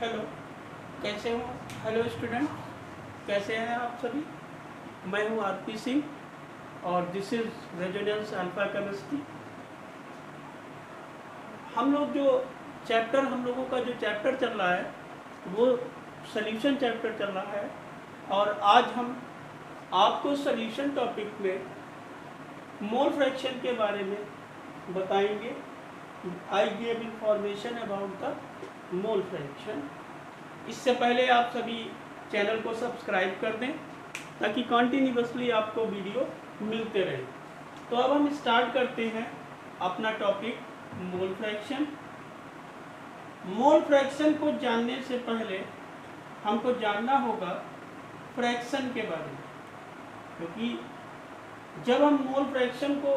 Hello, कैसे हो? Hello student, कैसे हैं आप सभी? मैं हूं आरपी सिंह और this is resonance alpha chemistry. हम लोगों का जो चैप्टर चल रहा है वो सॉल्यूशन चैप्टर चल रहा है और आज हम आपको सॉल्यूशन टॉपिक में मोल फ्रैक्शन के बारे में बताएंगे। I give information about the mole fraction. इससे पहले आप सभी चैनल को सब्सक्राइब कर दें ताकि कंटिन्यूअसली आपको वीडियो मिलते रहे। तो अब हम स्टार्ट करते हैं अपना topic mole fraction. Mole fraction को जानने से पहले हमको जानना होगा फ्रैक्शन के बारे में, क्योंकि जब हम मोल फ्रैक्शन को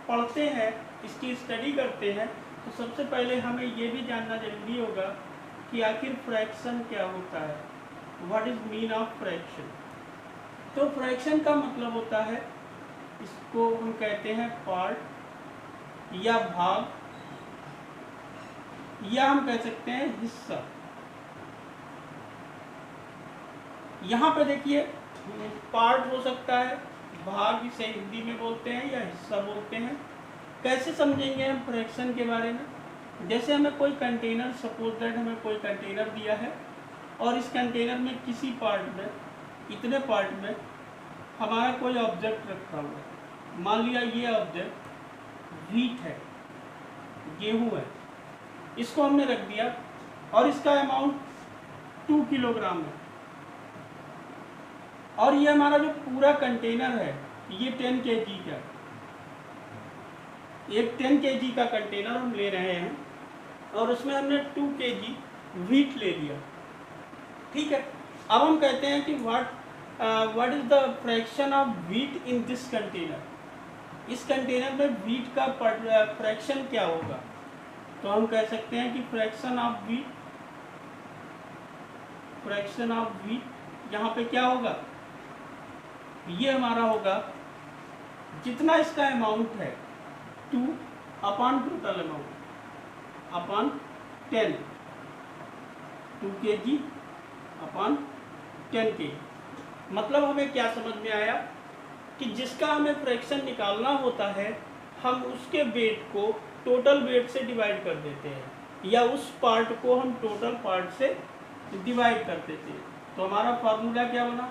पढ़ते हैं, इसकी स्टडी करते हैं, तो सबसे पहले हमें ये भी जानना जरूरी होगा कि आखिर फ्रैक्शन क्या होता है। What is mean of fraction? तो फ्रैक्शन का मतलब होता है, इसको हम कहते हैं पार्ट या भाग, या हम कह सकते हैं हिस्सा। यहाँ पे देखिए, पार्ट हो सकता है, भाग इसे हिंदी में बोलते हैं या हिस्सा बोलते हैं। कैसे समझेंगे हम फ्रैक्शन के बारे में? जैसे हमें कोई कंटेनर, सपोज दैट हमें कोई कंटेनर दिया है और इस कंटेनर में किसी पार्ट में, इतने पार्ट में हमारा कोई ऑब्जेक्ट रखा हुआ है। मान लिया ये ऑब्जेक्ट व्हीट है, गेहूं है, इसको हमने रख दिया और इसका अमाउंट 2 किलोग्राम है और ये हमारा जो पूरा कंटेनर है ये 10 kg का, एक 10 kg का कंटेनर हम ले रहे हैं और उसमें हमने 2 kg व्हीट ले लिया। ठीक है, अब हम कहते हैं कि what is the fraction of wheat in this container. इस कंटेनर में व्हीट का फ्रैक्शन क्या होगा? तो हम कह सकते हैं कि फ्रैक्शन ऑफ व्हीट यहाँ पे क्या होगा, ये हमारा होगा जितना इसका अमाउंट है 2 upon total amount upon 10, 2 kg upon 10 kg। मतलब हमें क्या समझ में आया कि जिसका हमें फ्रैक्शन निकालना होता है, हम उसके वेट को टोटल वेट से डिवाइड कर देते हैं या उस पार्ट को हम टोटल पार्ट से डिवाइड कर देते हैं। तो हमारा फार्मूला क्या बना?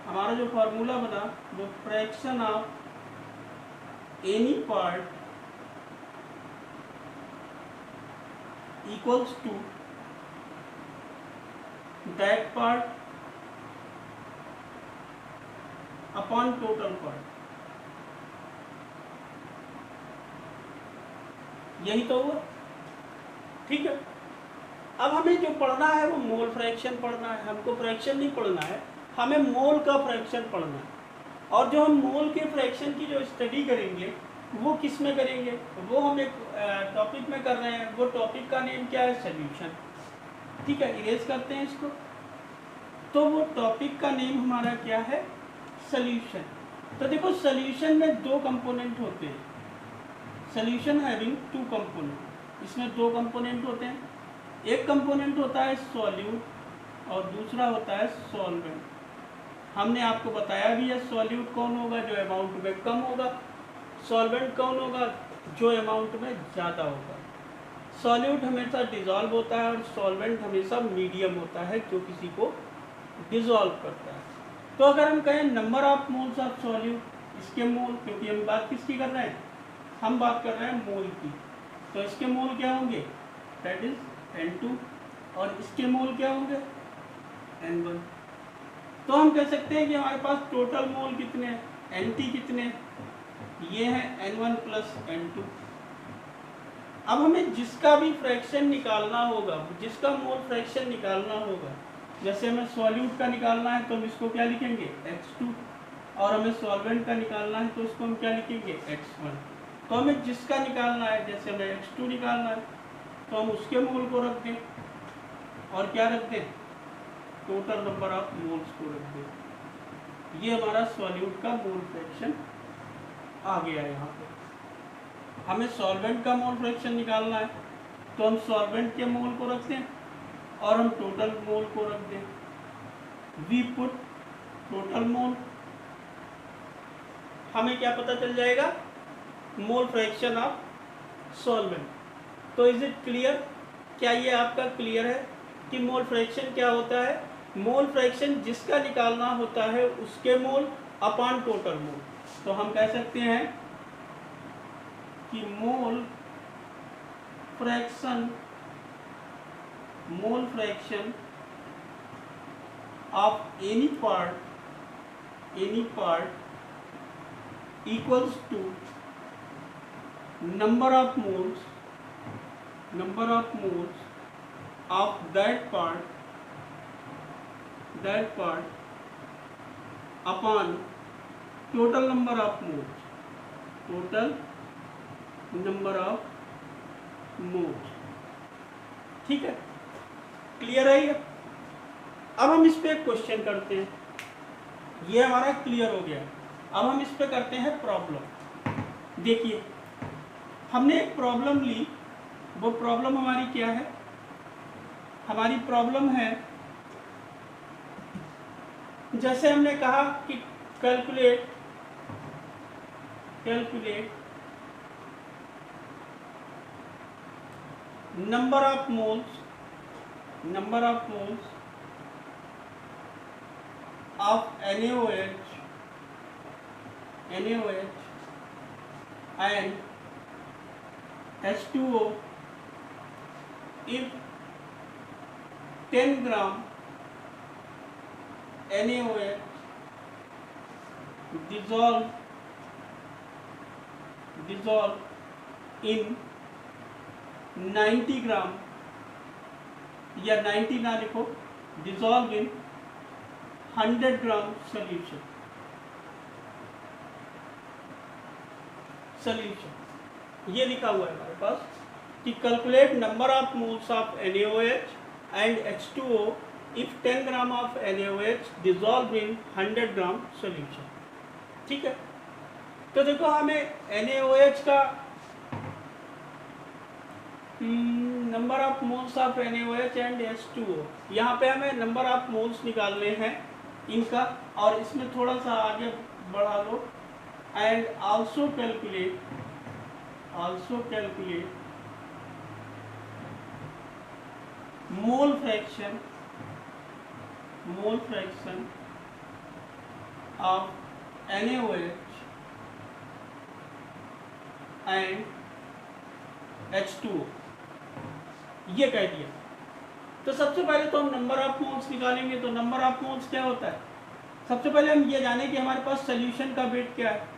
हमारा जो फार्मूला बना वो fraction of any part equals to that part upon total part. यही तो हुआ। ठीक है, अब हमें जो पढ़ना है वो मोल फ्रैक्शन पढ़ना है। हमको फ्रैक्शन नहीं पढ़ना है, हमें मोल का फ्रैक्शन पढ़ना है। और जो हम मोल के फ्रैक्शन की जो स्टडी करेंगे वो किस में करेंगे? वो हम एक टॉपिक में कर रहे हैं। वो टॉपिक का नेम क्या है? सॉल्यूशन। ठीक है, इरेज करते हैं इसको। तो वो टॉपिक का नेम हमारा क्या है? सॉल्यूशन। तो देखो, सॉल्यूशन में 2 कंपोनेंट होते हैं। Solution having 2 component. इसमें 2 कंपोनेंट होते हैं। एक कंपोनेंट होता है सॉल्यूट और दूसरा होता है सॉल्वेंट। हमने आपको बताया भी है, सॉल्यूट कौन होगा? जो अमाउंट में कम होगा। सॉल्वेंट कौन होगा? जो अमाउंट में ज़्यादा होगा। सॉल्यूट हमेशा डिज़ोल्व होता है और सॉल्वेंट हमेशा मीडियम होता है जो किसी को डिज़ोल्व करता है। तो अगर हम कहें number of moles of solute, इसके मोल, क्योंकि हम बात किसकी कर रहे हैं? हम बात कर रहे हैं मोल की। तो इसके मोल क्या होंगे? दैट इज N2 और इसके मोल क्या होंगे? N1। तो हम कह सकते हैं कि हमारे पास टोटल मोल कितने हैं? Nt कितने? ये है N1 प्लस N2। अब हमें जिसका भी फ्रैक्शन निकालना होगा, जिसका मोल फ्रैक्शन निकालना होगा, जैसे हमें सॉल्यूट का निकालना है तो हम इसको क्या लिखेंगे? X2। और हमें सॉल्वेंट का निकालना है तो इसको हम क्या लिखेंगे? X1। तो हमें जिसका निकालना है, जैसे हमें X2 निकालना है तो हम उसके मोल को रख दें और क्या रख दें? टोटल नंबर ऑफ मोल्स को रख दें। ये हमारा सॉल्यूट का मोल फ्रैक्शन आ गया। यहाँ पे हमें सॉल्वेंट का मोल फ्रैक्शन निकालना है तो हम सॉल्वेंट के मोल को रखते हैं और हम टोटल मोल को रख दें, वी पुट टोटल मोल, हमें क्या पता चल जाएगा, मोल फ्रैक्शन ऑफ सॉल्वेंट। तो इज इट क्लियर, क्या ये आपका क्लियर है कि मोल फ्रैक्शन क्या होता है? मोल फ्रैक्शन जिसका निकालना होता है उसके मोल अपॉन टोटल मोल। तो हम कह सकते हैं कि mole fraction of any part equals to number of moles of that part upon total number of moles। ठीक है, क्लियर है ये? अब हम इस पे एक क्वेश्चन करते हैं, ये हमारा क्लियर हो गया। अब हम इस पे करते हैं प्रॉब्लम। देखिए, हमने एक प्रॉब्लम ली, वो प्रॉब्लम हमारी क्या है? हमारी प्रॉब्लम है, जैसे हमने कहा कि calculate number of moles of NaOH and H2O if 10 gram NaOH dissolve in 90 ग्राम, या 90 ना लिखो, dissolve in 100 ग्राम solution। ये लिखा हुआ है हमारे पास कि calculate number of moles of NaOH and H2O if 10 gram of NaOH dissolve in 100 gram solution. ठीक है, तो देखो हमें NaOH का number of moles of NaOH and H2O, यहाँ पे हमें नंबर ऑफ मोल्स निकालने हैं इनका, और इसमें थोड़ा सा आगे बढ़ा लो, and also calculate mole fraction of NaOH and H2O, ये कह दिया। तो सबसे पहले तो हम नंबर ऑफ मोल्स निकालेंगे। तो नंबर ऑफ मोल्स क्या होता है? सबसे पहले हम ये जाने कि हमारे पास सोल्यूशन का वेट क्या है।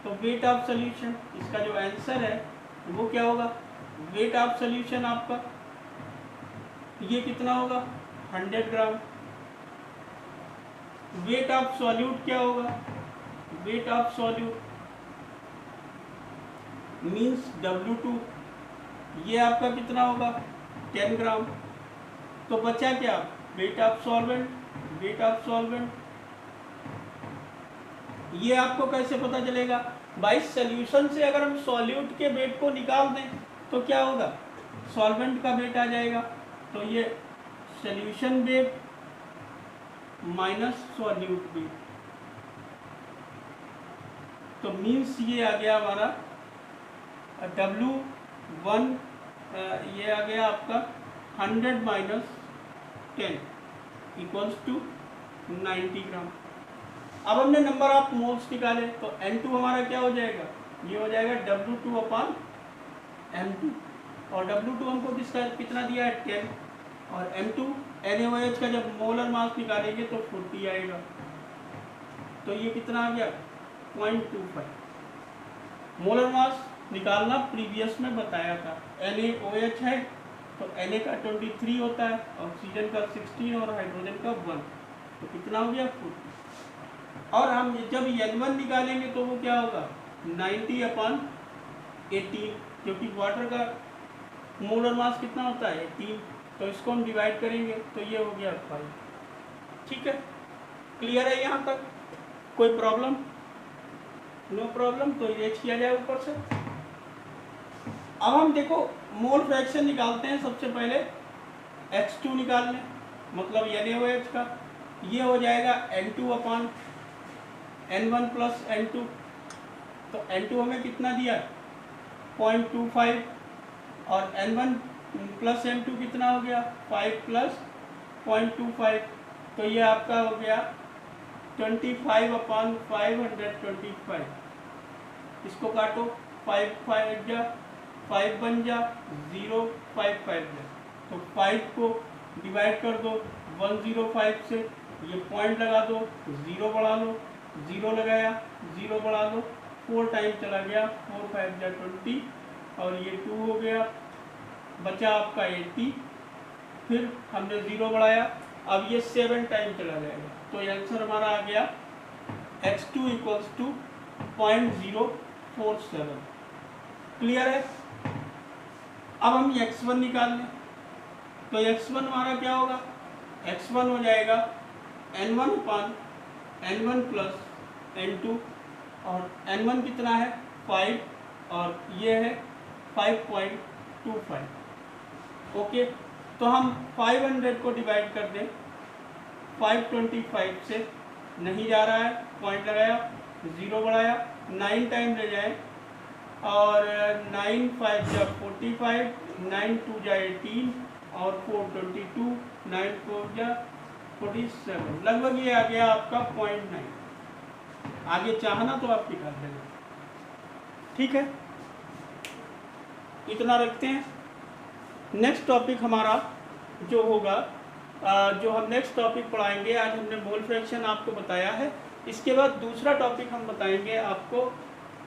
तो वेट ऑफ सोल्यूशन, इसका जो आंसर है वो क्या होगा? वेट ऑफ सोल्यूशन आपका ये कितना होगा? 100 ग्राम। वेट ऑफ सॉल्यूट क्या होगा? Weight of solute means W2, ये आपका कितना होगा? 10 ग्राम। तो बचा क्या? Weight of solvent. ये आपको कैसे पता चलेगा भाई? सॉल्यूशन से अगर हम सॉल्यूट के वेट को निकाल दें तो क्या होगा? सॉल्वेंट का वेट आ जाएगा। तो ये solution weight minus solute weight, तो मीन्स ये आ गया हमारा W1, ये आ गया आपका 100 माइनस 10 इक्वल्स टू 90 ग्राम। अब हमने नंबर ऑफ मोल्स निकाले, तो N2 हमारा क्या हो जाएगा? ये हो जाएगा W2 अपॉन M2, और W2 हमको कितना दिया है? 10, और M2 NaOH का जब मोलर मास निकालेंगे तो 40 आएगा। तो ये कितना आ गया? 0.25 मोलर मास निकालना प्रीवियस में बताया था। NaOH है तो Na का 23 होता है, ऑक्सीजन का 16 और हाइड्रोजन का 1, तो कितना हो गया? 40। और हम जब N1 निकालेंगे तो वो क्या होगा? 90 अपॉन 18, क्योंकि वाटर का मोलर मास कितना होता है? 18, तो इसको हम डिवाइड करेंगे तो ये हो गया 5। ठीक है, क्लियर है यहाँ तक? कोई प्रॉब्लम? No problem. तो इरेज किया जाए ऊपर से। अब हम देखो मोल फ्रैक्शन निकालते हैं। सबसे पहले X2 निकाल लें, मतलब NaOH का, ये हो जाएगा N2 upon N1 plus N2। तो N2 हमें कितना दिया, 0.25, और N1 प्लस N2 कितना हो गया, 5 प्लस 0.25, तो ये आपका हो गया 25 अपॉन 525। इसको काटो, 5 5 जा 5 बन जा 0, 5 5 जा, तो 5 को डिवाइड कर दो 105 से, ये पॉइंट लगा दो, 0 बढ़ा लो, 0 लगाया, 0 बढ़ा लो, 4 टाइम चला गया, 4 5 जा 20, और ये 2 हो गया, बचा आपका 80, फिर हमने 0 बढ़ाया, अब ये 7 टाइम चला जाएगा, तो आंसर हमारा आ गया X2 इक्वल्स टू 0.047। क्लियर है। अब हम X1 निकाल लें, तो X1 हमारा क्या होगा, X1 हो जाएगा N1 upon N1 plus N2, और N1 कितना है 5, और ये है 5.25। ओके, तो हम 500 को डिवाइड कर दें 525 से, नहीं जा रहा है, पॉइंट लगाया, 0 बढ़ाया, 9 टाइम ले जाए, और 9 5 जा 45, 9 2 जा 18, और 4 22, 9 4 जा 47, लगभग ये आ गया आपका 0.9। आगे चाहना तो आप निकाल लेना, ठीक है, इतना रखते हैं। नेक्स्ट टॉपिक हमारा जो होगा, जो हम नेक्स्ट टॉपिक पढ़ाएंगे, आज हमने मोल फ्रैक्शन आपको बताया है, इसके बाद दूसरा टॉपिक हम बताएंगे आपको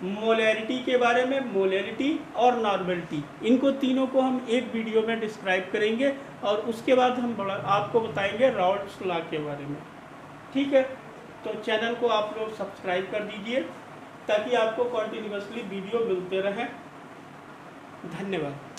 मोलैरिटी के बारे में, मोलैरिटी और नॉर्मलिटी, इनको तीनों को हम एक वीडियो में डिस्क्राइब करेंगे, और उसके बाद हम आपको बताएंगे राउल्ट्स लॉ के बारे में, ठीक है। तो चैनल को आप लोग सब्सक्राइब कर दीजिए ताकि आपको कंटिन्यूअसली वीडियो मिलते रहें। धन्यवाद।